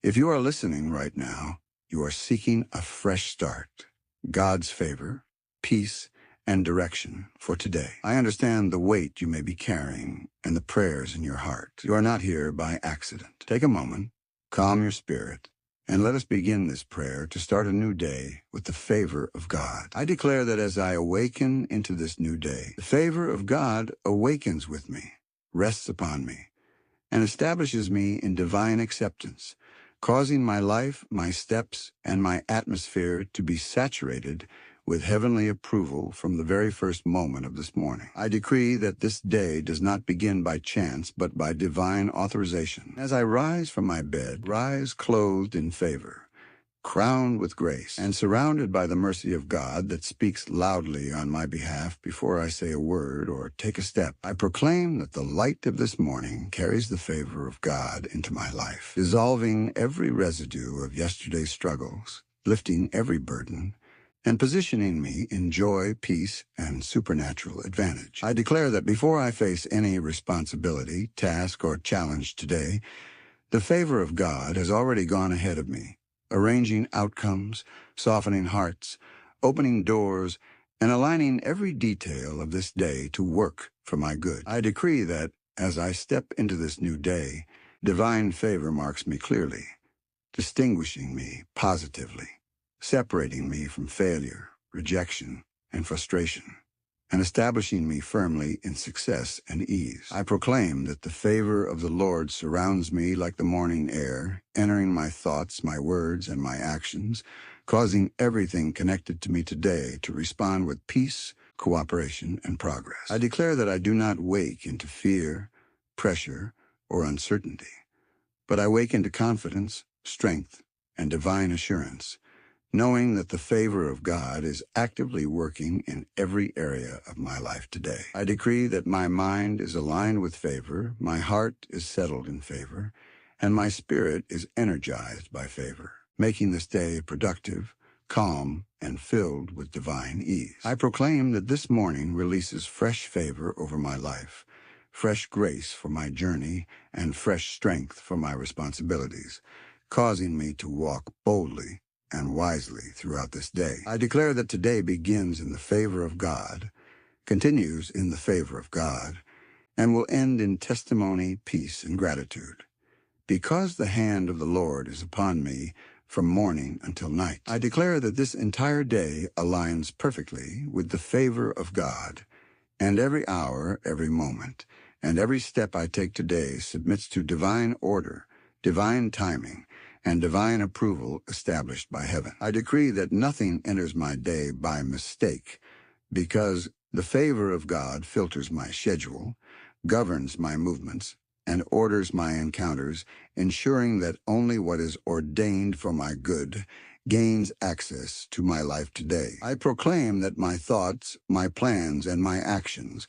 If you are listening right now, you are seeking a fresh start, God's favor, peace, and direction for today. I understand the weight you may be carrying and the prayers in your heart. You are not here by accident. Take a moment, calm your spirit, and let us begin this prayer to start a new day with the favor of God. I declare that as I awaken into this new day, the favor of God awakens with me, rests upon me, and establishes me in divine acceptance, causing my life, my steps, and my atmosphere to be saturated with heavenly approval from the very first moment of this morning. I decree that this day does not begin by chance, but by divine authorization. As I rise from my bed, rise clothed in favor, crowned with grace, and surrounded by the mercy of God that speaks loudly on my behalf before I say a word or take a step. I proclaim that the light of this morning carries the favor of God into my life, dissolving every residue of yesterday's struggles, lifting every burden, and positioning me in joy, peace, and supernatural advantage. I declare that before I face any responsibility, task, or challenge today, the favor of God has already gone ahead of me, arranging outcomes, softening hearts, opening doors, and aligning every detail of this day to work for my good. I decree that, as I step into this new day, divine favor marks me clearly, distinguishing me positively, separating me from failure, rejection, and frustration, and establishing me firmly in success and ease. I proclaim that the favor of the Lord surrounds me like the morning air, entering my thoughts, my words, and my actions, causing everything connected to me today to respond with peace, cooperation, and progress. I declare that I do not wake into fear, pressure, or uncertainty, but I wake into confidence, strength, and divine assurance, knowing that the favor of God is actively working in every area of my life today. I decree that my mind is aligned with favor, my heart is settled in favor, and my spirit is energized by favor, making this day productive, calm, and filled with divine ease. I proclaim that this morning releases fresh favor over my life, fresh grace for my journey, and fresh strength for my responsibilities, causing me to walk boldly and wisely throughout this day. I declare that today begins in the favor of God, continues in the favor of God, and will end in testimony, peace, and gratitude. Because the hand of the Lord is upon me from morning until night, I declare that this entire day aligns perfectly with the favor of God, and every hour, every moment, and every step I take today submits to divine order, divine timing, and divine approval established by heaven. I decree that nothing enters my day by mistake, because the favor of God filters my schedule, governs my movements, and orders my encounters, ensuring that only what is ordained for my good gains access to my life today. I proclaim that my thoughts, my plans, and my actions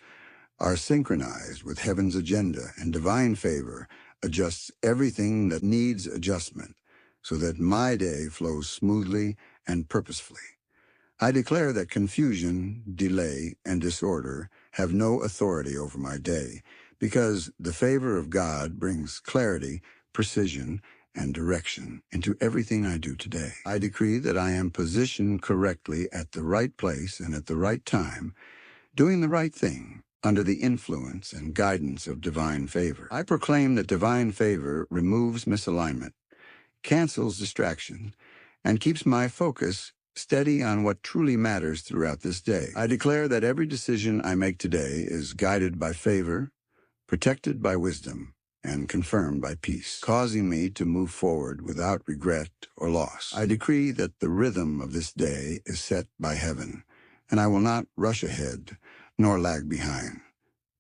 are synchronized with heaven's agenda, and divine favor adjusts everything that needs adjustment, so that my day flows smoothly and purposefully. I declare that confusion, delay, and disorder have no authority over my day, because the favor of God brings clarity, precision, and direction into everything I do today. I decree that I am positioned correctly at the right place and at the right time, doing the right thing under the influence and guidance of divine favor. I proclaim that divine favor removes misalignment, cancels distraction, and keeps my focus steady on what truly matters throughout this day. I declare that every decision I make today is guided by favor, protected by wisdom, and confirmed by peace, causing me to move forward without regret or loss. I decree that the rhythm of this day is set by heaven, and I will not rush ahead nor lag behind,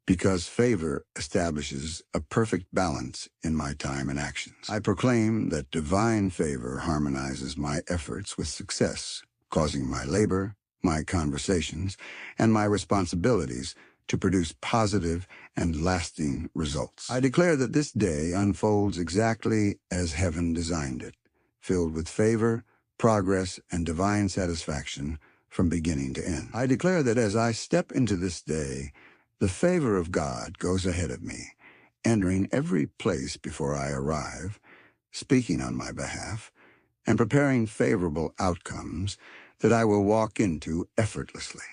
because favor establishes a perfect balance in my time and actions. I proclaim that divine favor harmonizes my efforts with success, causing my labor, my conversations, and my responsibilities to produce positive and lasting results. I declare that this day unfolds exactly as heaven designed it, filled with favor, progress, and divine satisfaction from beginning to end. I declare that as I step into this day, the favor of God goes ahead of me, entering every place before I arrive, speaking on my behalf, and preparing favorable outcomes that I will walk into effortlessly.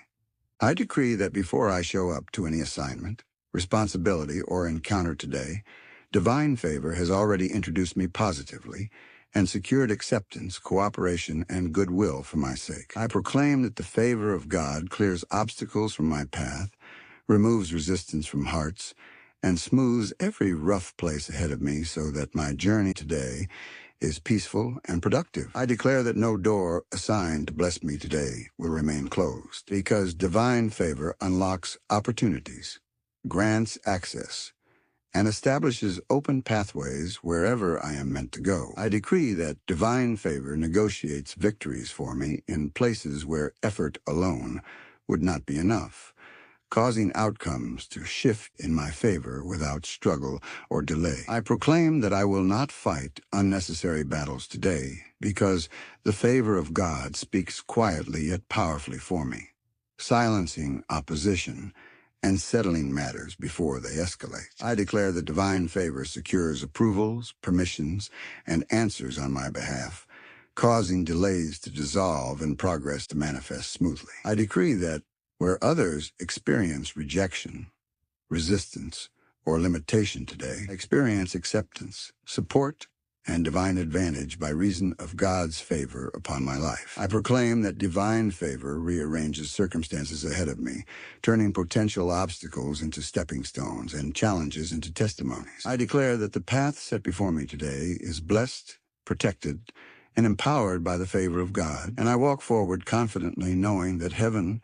I decree that before I show up to any assignment, responsibility, or encounter today, divine favor has already introduced me positively and secured acceptance, cooperation, and goodwill for my sake. I proclaim that the favor of God clears obstacles from my path, removes resistance from hearts, and smooths every rough place ahead of me so that my journey today is peaceful and productive. I declare that no door assigned to bless me today will remain closed, because divine favor unlocks opportunities, grants access, and establishes open pathways wherever I am meant to go. I decree that divine favor negotiates victories for me in places where effort alone would not be enough, causing outcomes to shift in my favor without struggle or delay. I proclaim that I will not fight unnecessary battles today, because the favor of God speaks quietly yet powerfully for me, silencing opposition and settling matters before they escalate. I declare that divine favor secures approvals, permissions, and answers on my behalf, causing delays to dissolve and progress to manifest smoothly. I decree that where others experience rejection, resistance, or limitation today, I experience acceptance, support, and divine advantage by reason of God's favor upon my life. I proclaim that divine favor rearranges circumstances ahead of me, turning potential obstacles into stepping stones and challenges into testimonies. I declare that the path set before me today is blessed, protected, and empowered by the favor of God, and I walk forward confidently knowing that heaven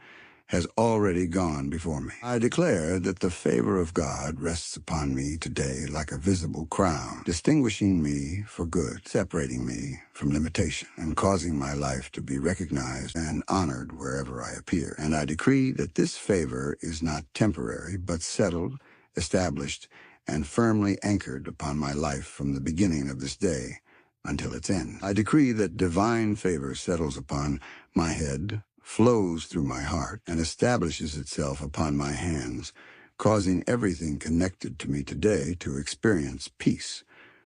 has already gone before me. I declare that the favor of God rests upon me today like a visible crown, distinguishing me for good, separating me from limitation, and causing my life to be recognized and honored wherever I appear. And I decree that this favor is not temporary, but settled, established, and firmly anchored upon my life from the beginning of this day until its end. I decree that divine favor settles upon my head, flows through my heart, and establishes itself upon my hands, causing everything connected to me today to experience peace,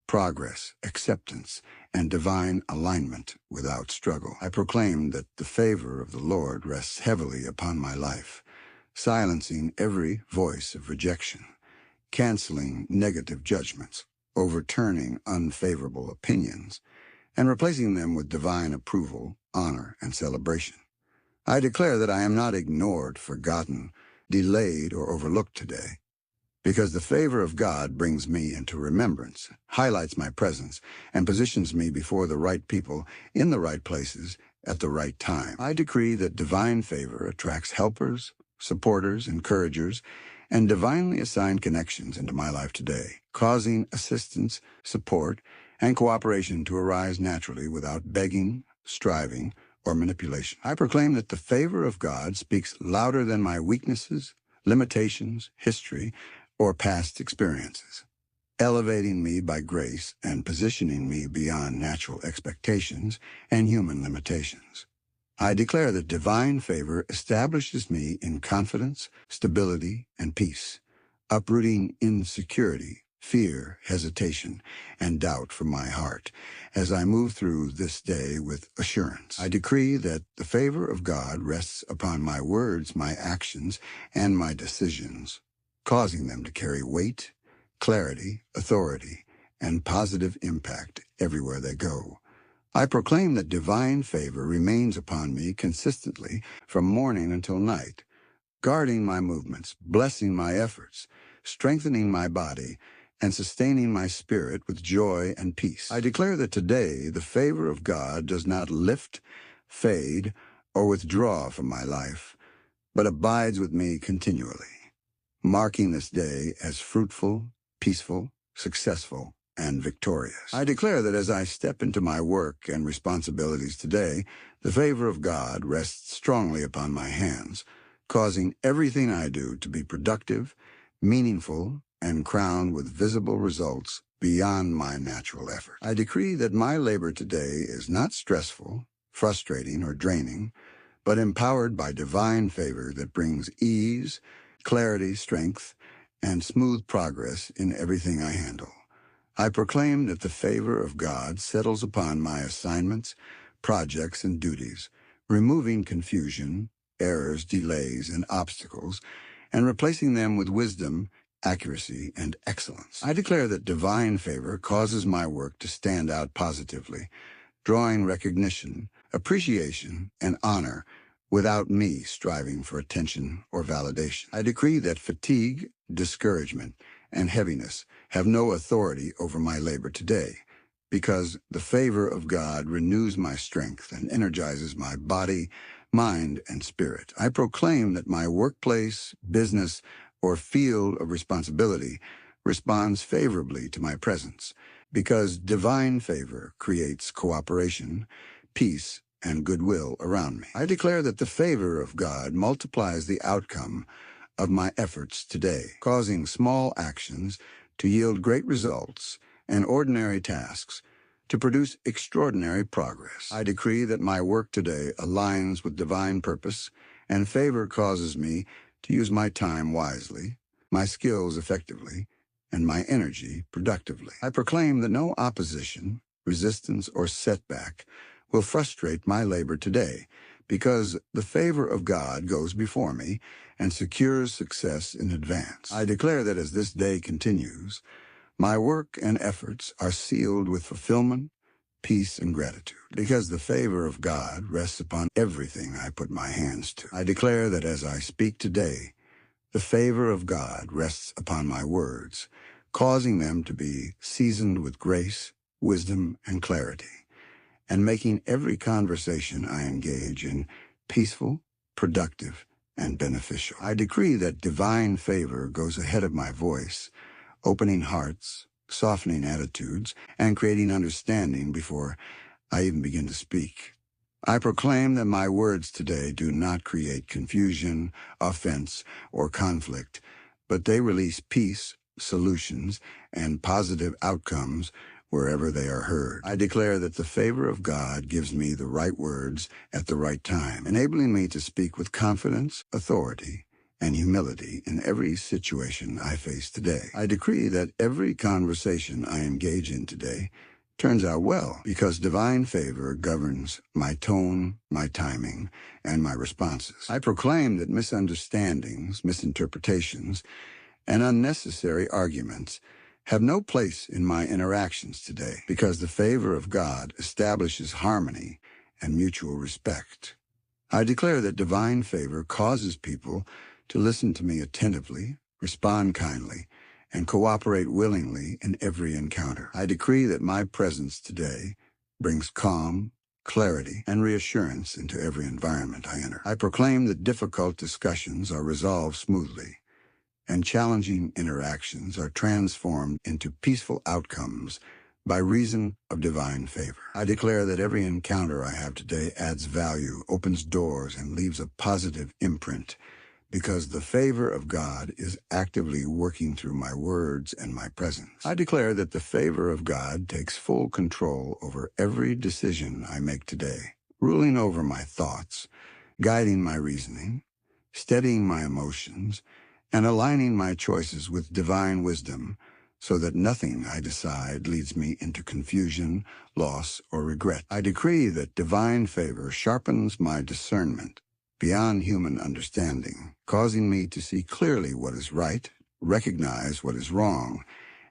progress, acceptance, and divine alignment without struggle. I proclaim that the favor of the Lord rests heavily upon my life, silencing every voice of rejection, canceling negative judgments, overturning unfavorable opinions, and replacing them with divine approval, honor, and celebration. I declare that I am not ignored, forgotten, delayed, or overlooked today, because the favor of God brings me into remembrance, highlights my presence, and positions me before the right people in the right places at the right time. I decree that divine favor attracts helpers, supporters, encouragers, and divinely assigned connections into my life today, causing assistance, support, and cooperation to arise naturally without begging, striving, or manipulation. I proclaim that the favor of God speaks louder than my weaknesses, limitations, history, or past experiences, elevating me by grace and positioning me beyond natural expectations and human limitations. I declare that divine favor establishes me in confidence, stability, and peace, uprooting insecurity, fear, hesitation, and doubt from my heart as I move through this day with assurance. I decree that the favor of God rests upon my words, my actions, and my decisions, causing them to carry weight, clarity, authority, and positive impact everywhere they go. I proclaim that divine favor remains upon me consistently from morning until night, guarding my movements, blessing my efforts, strengthening my body, and sustaining my spirit with joy and peace. I declare that today the favor of God does not lift, fade, or withdraw from my life, but abides with me continually, marking this day as fruitful, peaceful, successful, and victorious. I declare that as I step into my work and responsibilities today, the favor of God rests strongly upon my hands, causing everything I do to be productive, meaningful, and crowned with visible results beyond my natural effort. I decree that my labor today is not stressful, frustrating, or draining, but empowered by divine favor that brings ease, clarity, strength, and smooth progress in everything I handle. I proclaim that the favor of God settles upon my assignments, projects, and duties, removing confusion, errors, delays, and obstacles, and replacing them with wisdom, accuracy, and excellence. I declare that divine favor causes my work to stand out positively, drawing recognition, appreciation, and honor without me striving for attention or validation. I decree that fatigue, discouragement, and heaviness have no authority over my labor today, because the favor of God renews my strength and energizes my body, mind, and spirit. I proclaim that my workplace, business, or field of responsibility responds favorably to my presence, because divine favor creates cooperation, peace, and goodwill around me. I declare that the favor of God multiplies the outcome of my efforts today, causing small actions to yield great results and ordinary tasks to produce extraordinary progress. I decree that my work today aligns with divine purpose, and favor causes me to use my time wisely, my skills effectively, and my energy productively. I proclaim that no opposition, resistance, or setback will frustrate my labor today, because the favor of God goes before me and secures success in advance. I declare that as this day continues, my work and efforts are sealed with fulfillment, peace, and gratitude, because the favor of God rests upon everything I put my hands to. I declare that as I speak today, the favor of God rests upon my words, causing them to be seasoned with grace, wisdom, and clarity, and making every conversation I engage in peaceful, productive, and beneficial. I decree that divine favor goes ahead of my voice, opening hearts, softening attitudes, and creating understanding before I even begin to speak. I proclaim that my words today do not create confusion, offense, or conflict, but they release peace, solutions, and positive outcomes wherever they are heard. I declare that the favor of God gives me the right words at the right time, enabling me to speak with confidence, authority, and humility in every situation I face today. I decree that every conversation I engage in today turns out well, because divine favor governs my tone, my timing, and my responses. I proclaim that misunderstandings, misinterpretations, and unnecessary arguments have no place in my interactions today, because the favor of God establishes harmony and mutual respect. I declare that divine favor causes people to listen to me attentively, respond kindly, and cooperate willingly in every encounter. I decree that my presence today brings calm, clarity, and reassurance into every environment I enter. I proclaim that difficult discussions are resolved smoothly, and challenging interactions are transformed into peaceful outcomes by reason of divine favor. I declare that every encounter I have today adds value, opens doors, and leaves a positive imprint, because the favor of God is actively working through my words and my presence. I declare that the favor of God takes full control over every decision I make today, ruling over my thoughts, guiding my reasoning, steadying my emotions, and aligning my choices with divine wisdom, so that nothing I decide leads me into confusion, loss, or regret. I decree that divine favor sharpens my discernment beyond human understanding, causing me to see clearly what is right, recognize what is wrong,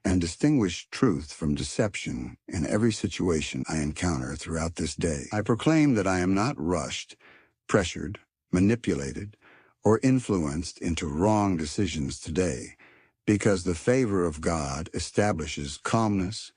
and distinguish truth from deception in every situation I encounter throughout this day. I proclaim that I am not rushed, pressured, manipulated, or influenced into wrong decisions today, because the favor of God establishes calmness,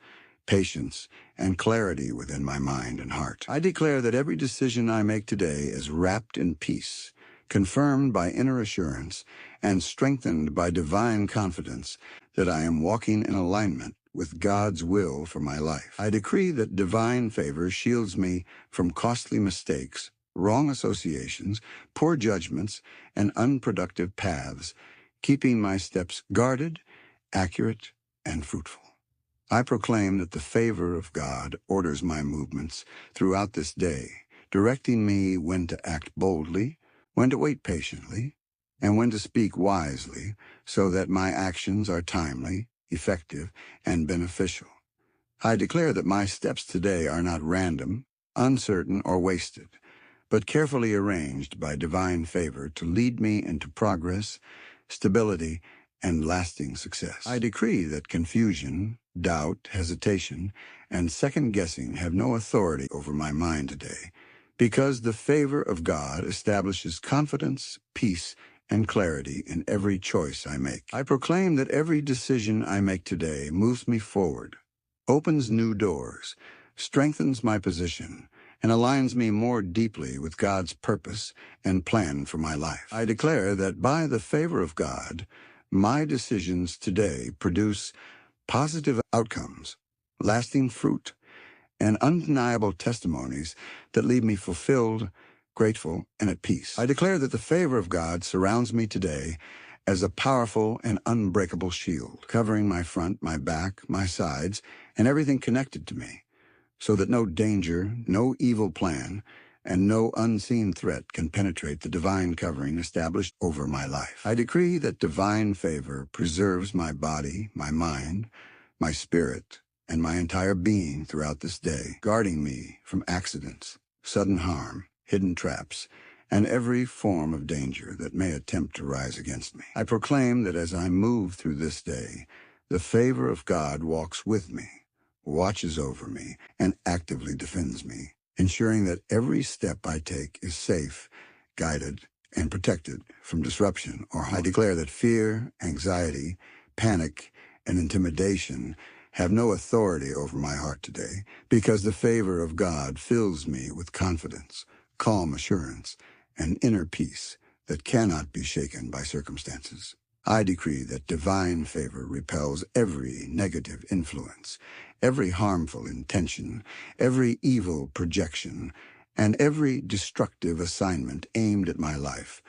patience, and clarity within my mind and heart. I declare that every decision I make today is wrapped in peace, confirmed by inner assurance, and strengthened by divine confidence that I am walking in alignment with God's will for my life. I decree that divine favor shields me from costly mistakes, wrong associations, poor judgments, and unproductive paths, keeping my steps guarded, accurate, and fruitful. I proclaim that the favor of God orders my movements throughout this day, directing me when to act boldly, when to wait patiently, and when to speak wisely, so that my actions are timely, effective, and beneficial. I declare that my steps today are not random, uncertain, or wasted, but carefully arranged by divine favor to lead me into progress, stability, and lasting success. I decree that confusion, doubt, hesitation, and second-guessing have no authority over my mind today, because the favor of God establishes confidence, peace, and clarity in every choice I make. I proclaim that every decision I make today moves me forward, opens new doors, strengthens my position, and aligns me more deeply with God's purpose and plan for my life. I declare that by the favor of God, my decisions today produce positive outcomes, lasting fruit, and undeniable testimonies that leave me fulfilled, grateful, and at peace. I declare that the favor of God surrounds me today as a powerful and unbreakable shield, covering my front, my back, my sides, and everything connected to me, so that no danger, no evil plan, and no unseen threat can penetrate the divine covering established over my life. I decree that divine favor preserves my body, my mind, my spirit, and my entire being throughout this day, guarding me from accidents, sudden harm, hidden traps, and every form of danger that may attempt to rise against me. I proclaim that as I move through this day, the favor of God walks with me, watches over me, and actively defends me, ensuring that every step I take is safe, guided, and protected from disruption or harm. I declare that fear, anxiety, panic, and intimidation have no authority over my heart today, because the favor of God fills me with confidence, calm assurance, and inner peace that cannot be shaken by circumstances. I decree that divine favor repels every negative influence, every harmful intention, every evil projection, and every destructive assignment aimed at my life,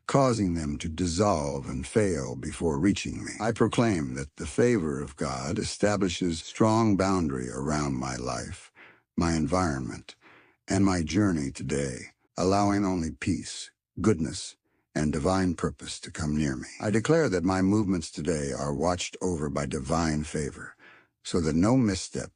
causing them to dissolve and fail before reaching me. I proclaim that the favor of God establishes strong boundary around my life, my environment, and my journey today, allowing only peace, goodness, and divine purpose to come near me. I declare that my movements today are watched over by divine favor, so that no misstep,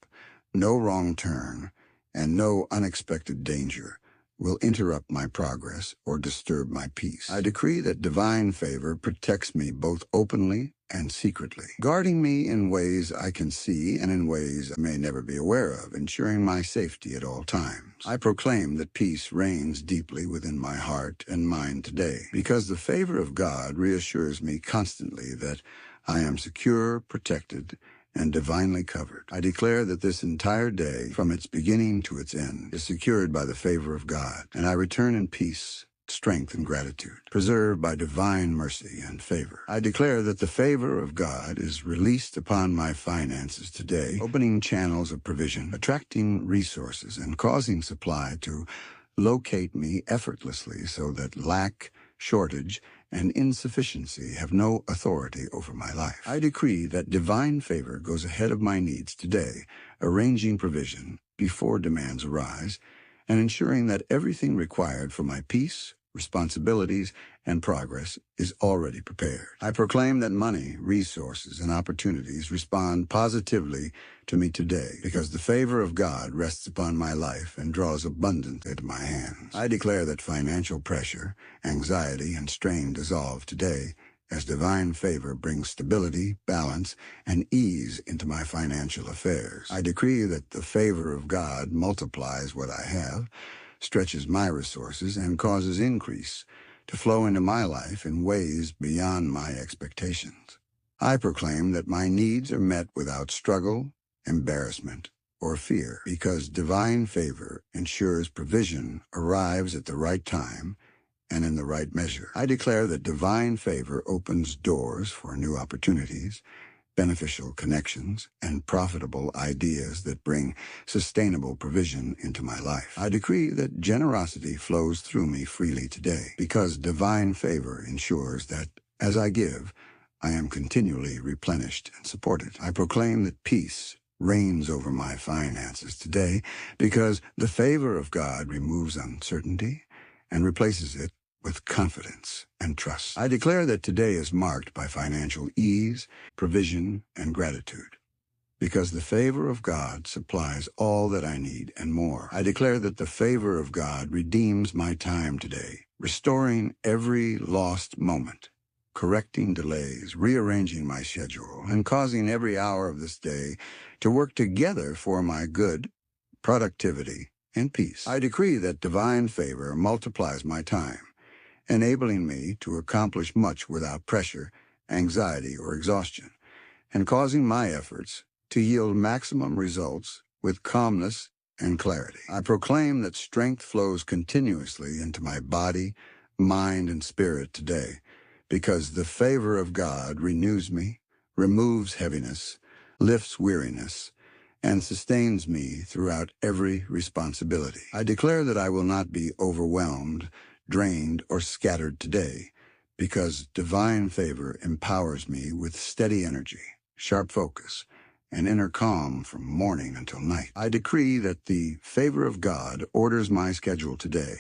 no wrong turn, and no unexpected danger will interrupt my progress or disturb my peace. I decree that divine favor protects me both openly and secretly, guarding me in ways I can see and in ways I may never be aware of, ensuring my safety at all times. I proclaim that peace reigns deeply within my heart and mind today, because the favor of God reassures me constantly that I am secure, protected, and divinely covered. I declare that this entire day, from its beginning to its end, is secured by the favor of God, and I return in peace, strength, and gratitude, preserved by divine mercy and favor. I declare that the favor of God is released upon my finances today, opening channels of provision, attracting resources, and causing supply to locate me effortlessly, so that lack, shortage, and insufficiency have no authority over my life. I decree that divine favor goes ahead of my needs today, arranging provision before demands arise, and ensuring that everything required for my peace, responsibilities, and progress is already prepared. I proclaim that money, resources, and opportunities respond positively to me today, because the favor of God rests upon my life and draws abundance into my hands. I declare that financial pressure, anxiety, and strain dissolve today, as divine favor brings stability, balance, and ease into my financial affairs. I decree that the favor of God multiplies what I have, stretches my resources, and causes increase to flow into my life in ways beyond my expectations. I proclaim that my needs are met without struggle, embarrassment, or fear, because divine favor ensures provision arrives at the right time and in the right measure. I declare that divine favor opens doors for new opportunities, beneficial connections, and profitable ideas that bring sustainable provision into my life. I decree that generosity flows through me freely today, because divine favor ensures that, as I give, I am continually replenished and supported. I proclaim that peace reigns over my finances today, because the favor of God removes uncertainty and replaces it with confidence and trust. I declare that today is marked by financial ease, provision, and gratitude. because the favor of God supplies all that I need and more. I declare that the favor of God redeems my time today, restoring every lost moment, correcting delays, rearranging my schedule, and causing every hour of this day to work together for my good, productivity, and peace. I decree that divine favor multiplies my time, enabling me to accomplish much without pressure, anxiety, or exhaustion, and causing my efforts to yield maximum results with calmness and clarity. I proclaim that strength flows continuously into my body, mind, and spirit today, because the favor of God renews me, removes heaviness, lifts weariness, and sustains me throughout every responsibility. I declare that I will not be overwhelmed, drained, or scattered today, because divine favor empowers me with steady energy, sharp focus, and inner calm from morning until night. I decree that the favor of God orders my schedule today,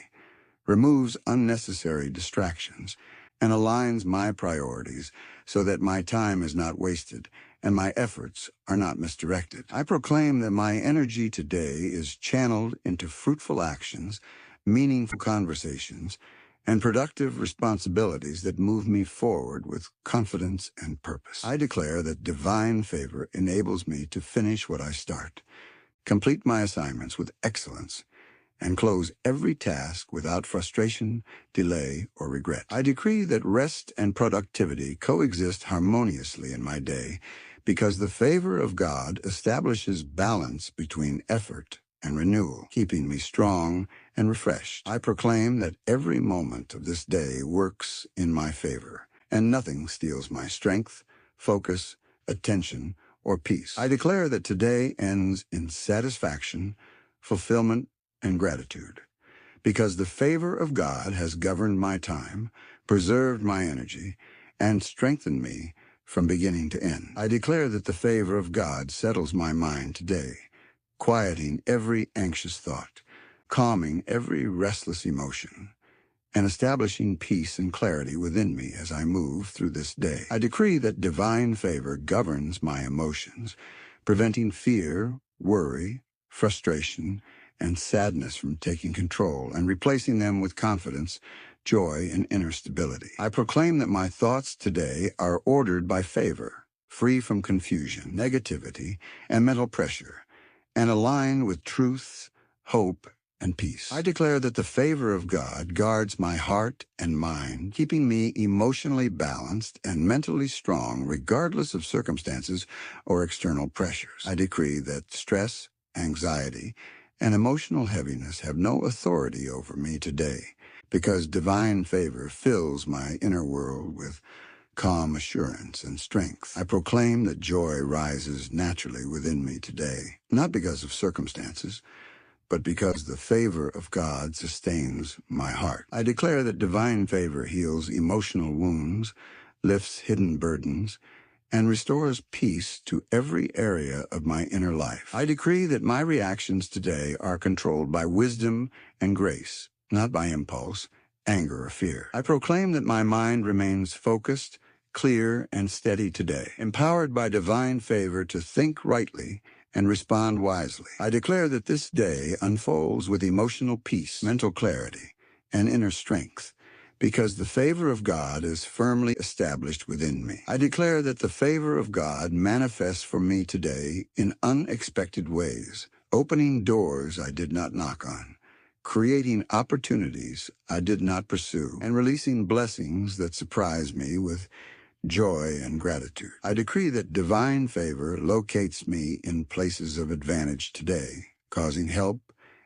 removes unnecessary distractions, and aligns my priorities so that my time is not wasted and my efforts are not misdirected. I proclaim that my energy today is channeled into fruitful actions, meaningful conversations, and productive responsibilities that move me forward with confidence and purpose. I declare that divine favor enables me to finish what I start, complete my assignments with excellence, and close every task without frustration, delay, or regret. I decree that rest and productivity coexist harmoniously in my day because the favor of God establishes balance between effort and renewal, keeping me strong and refreshed. I proclaim that every moment of this day works in my favor, and nothing steals my strength, focus, attention, or peace. I declare that today ends in satisfaction, fulfillment, and gratitude, because the favor of God has governed my time, preserved my energy, and strengthened me from beginning to end. I declare that the favor of God settles my mind today, quieting every anxious thought, calming every restless emotion, and establishing peace and clarity within me as I move through this day. I decree that divine favor governs my emotions, preventing fear, worry, frustration, and sadness from taking control and replacing them with confidence, joy, and inner stability. I proclaim that my thoughts today are ordered by favor, free from confusion, negativity, and mental pressure, and aligned with truth, hope, and peace. I declare that the favor of God guards my heart and mind, keeping me emotionally balanced and mentally strong regardless of circumstances or external pressures. I decree that stress, anxiety, and emotional heaviness have no authority over me today, because divine favor fills my inner world with calm assurance and strength. I proclaim that joy rises naturally within me today, not because of circumstances, but because the favor of God sustains my heart. I declare that divine favor heals emotional wounds, lifts hidden burdens, and restores peace to every area of my inner life. I decree that my reactions today are controlled by wisdom and grace, not by impulse, anger, or fear. I proclaim that my mind remains focused, clear, and steady today, empowered by divine favor to think rightly and respond wisely. I declare that this day unfolds with emotional peace, mental clarity, and inner strength, because the favor of God is firmly established within me. I declare that the favor of God manifests for me today in unexpected ways, opening doors I did not knock on, creating opportunities I did not pursue, and releasing blessings that surprise me with joy and gratitude. I decree that divine favor locates me in places of advantage today, causing help,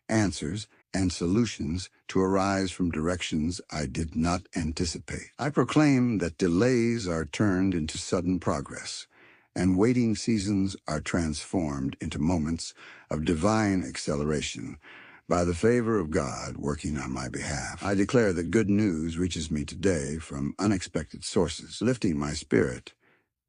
answers, and solutions to arise from directions I did not anticipate. I proclaim that delays are turned into sudden progress, and waiting seasons are transformed into moments of divine acceleration by the favor of God working on my behalf. I declare that good news reaches me today from unexpected sources, lifting my spirit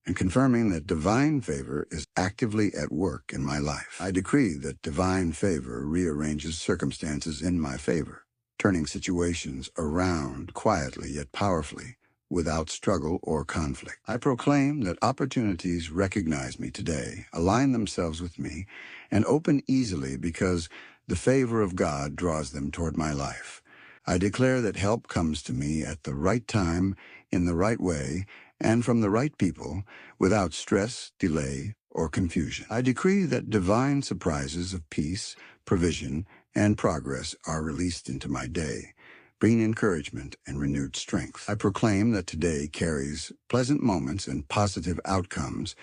and confirming that divine favor is actively at work in my life. I decree that divine favor rearranges circumstances in my favor, turning situations around quietly yet powerfully without struggle or conflict. I proclaim that opportunities recognize me today, align themselves with me, and open easily because the favor of God draws them toward my life. I declare that help comes to me at the right time, in the right way, and from the right people, without stress, delay, or confusion. I decree that divine surprises of peace, provision, and progress are released into my day, bringing encouragement and renewed strength. I proclaim that today carries pleasant moments and positive outcomes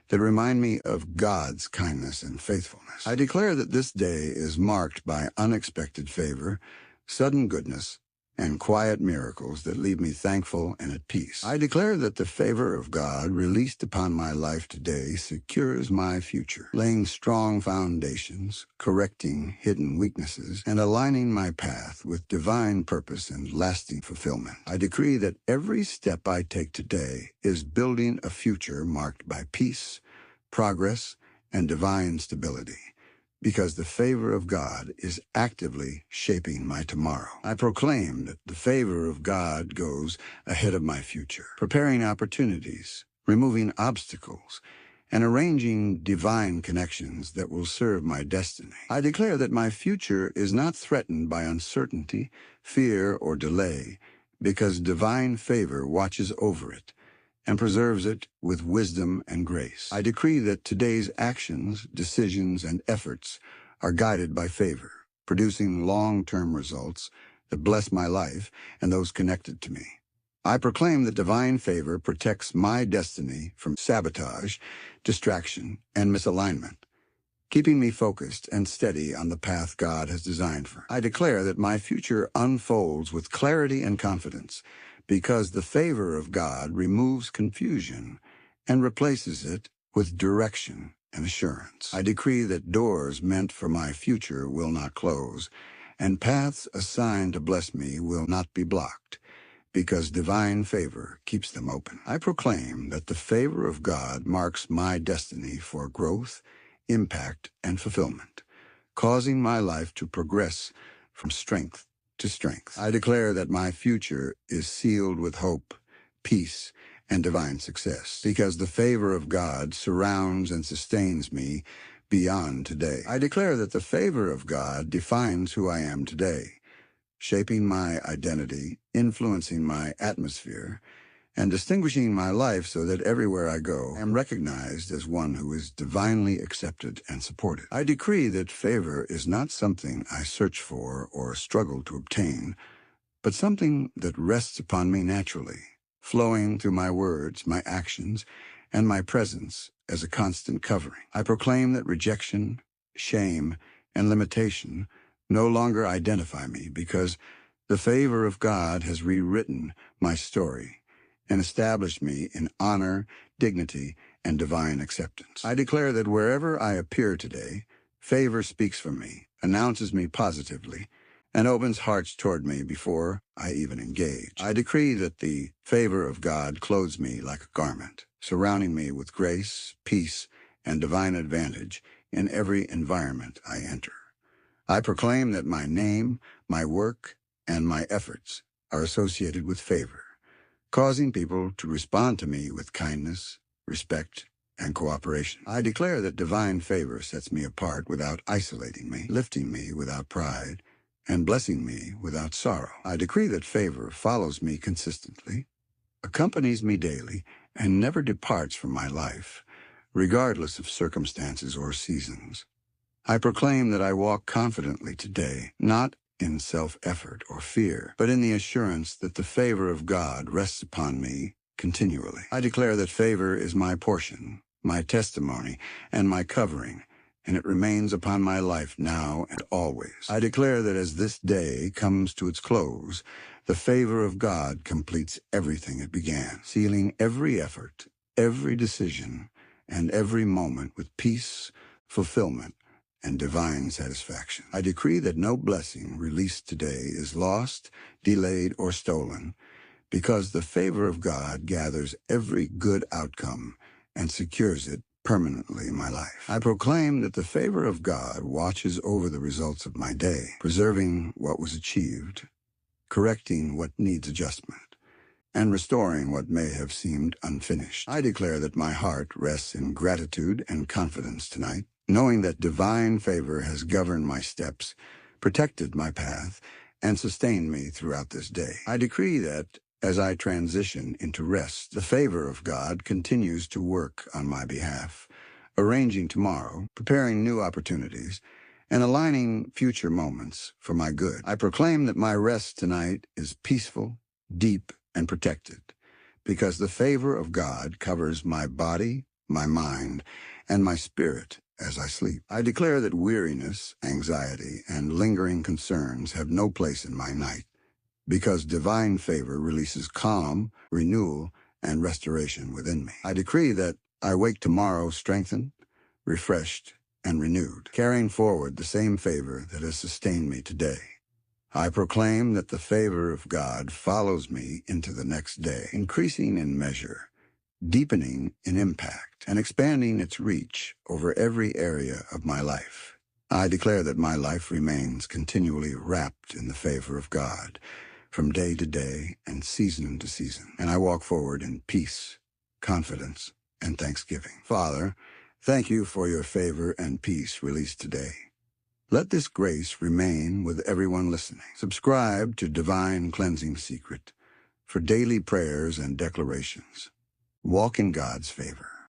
that remind me of God's kindness and faithfulness. I declare that this day is marked by unexpected favor, sudden goodness, and quiet miracles that leave me thankful and at peace. I declare that the favor of God released upon my life today secures my future, laying strong foundations, correcting hidden weaknesses, and aligning my path with divine purpose and lasting fulfillment. I decree that every step I take today is building a future marked by peace, progress, and divine stability, because the favor of God is actively shaping my tomorrow. I proclaim that the favor of God goes ahead of my future, preparing opportunities, removing obstacles, and arranging divine connections that will serve my destiny. I declare that my future is not threatened by uncertainty, fear, or delay, because divine favor watches over it and preserves it with wisdom and grace. I decree that today's actions, decisions, and efforts are guided by favor, producing long-term results that bless my life and those connected to me. I proclaim that divine favor protects my destiny from sabotage, distraction, and misalignment, keeping me focused and steady on the path God has designed for me. I declare that my future unfolds with clarity and confidence, because the favor of God removes confusion and replaces it with direction and assurance. I decree that doors meant for my future will not close, and paths assigned to bless me will not be blocked, because divine favor keeps them open. I proclaim that the favor of God marks my destiny for growth, impact, and fulfillment, causing my life to progress from strength to strength. I declare that my future is sealed with hope, peace, and divine success, because the favor of God surrounds and sustains me beyond today. I declare that the favor of God defines who I am today, shaping my identity, influencing my atmosphere, and distinguishing my life so that everywhere I go, I am recognized as one who is divinely accepted and supported. I decree that favor is not something I search for or struggle to obtain, but something that rests upon me naturally, flowing through my words, my actions, and my presence as a constant covering. I proclaim that rejection, shame, and limitation no longer identify me, because the favor of God has rewritten my story and established me in honor, dignity, and divine acceptance. I declare that wherever I appear today, favor speaks for me, announces me positively, and opens hearts toward me before I even engage. I decree that the favor of God clothes me like a garment, surrounding me with grace, peace, and divine advantage in every environment I enter. I proclaim that my name, my work, and my efforts are associated with favor, causing people to respond to me with kindness, respect, and cooperation. I declare that divine favor sets me apart without isolating me, lifting me without pride, and blessing me without sorrow. I decree that favor follows me consistently, accompanies me daily, and never departs from my life, regardless of circumstances or seasons. I proclaim that I walk confidently today, not in self-effort or fear, but in the assurance that the favor of God rests upon me continually. I declare that favor is my portion, my testimony, and my covering, and it remains upon my life now and always. I declare that as this day comes to its close, the favor of God completes everything it began, sealing every effort, every decision, and every moment with peace, fulfillment, and divine satisfaction. I decree that no blessing released today is lost, delayed, or stolen, because the favor of God gathers every good outcome and secures it permanently in my life. I proclaim that the favor of God watches over the results of my day, preserving what was achieved, correcting what needs adjustment, and restoring what may have seemed unfinished. I declare that my heart rests in gratitude and confidence tonight, knowing that divine favor has governed my steps, protected my path, and sustained me throughout this day. I decree that as I transition into rest, the favor of God continues to work on my behalf, arranging tomorrow, preparing new opportunities, and aligning future moments for my good. I proclaim that my rest tonight is peaceful, deep, and protected, because the favor of God covers my body, my mind, and my spirit as I sleep. I declare that weariness, anxiety, and lingering concerns have no place in my night, because divine favor releases calm, renewal, and restoration within me. I decree that I wake tomorrow strengthened, refreshed, and renewed, carrying forward the same favor that has sustained me today. I proclaim that the favor of God follows me into the next day, increasing in measure, deepening in impact, and expanding its reach over every area of my life. I declare that my life remains continually wrapped in the favor of God, from day to day and season to season, and I walk forward in peace, confidence, and thanksgiving. Father, thank you for your favor and peace released today. Let this grace remain with everyone listening. Subscribe to Divine Cleansing Secret for daily prayers and declarations. Walk in God's favor.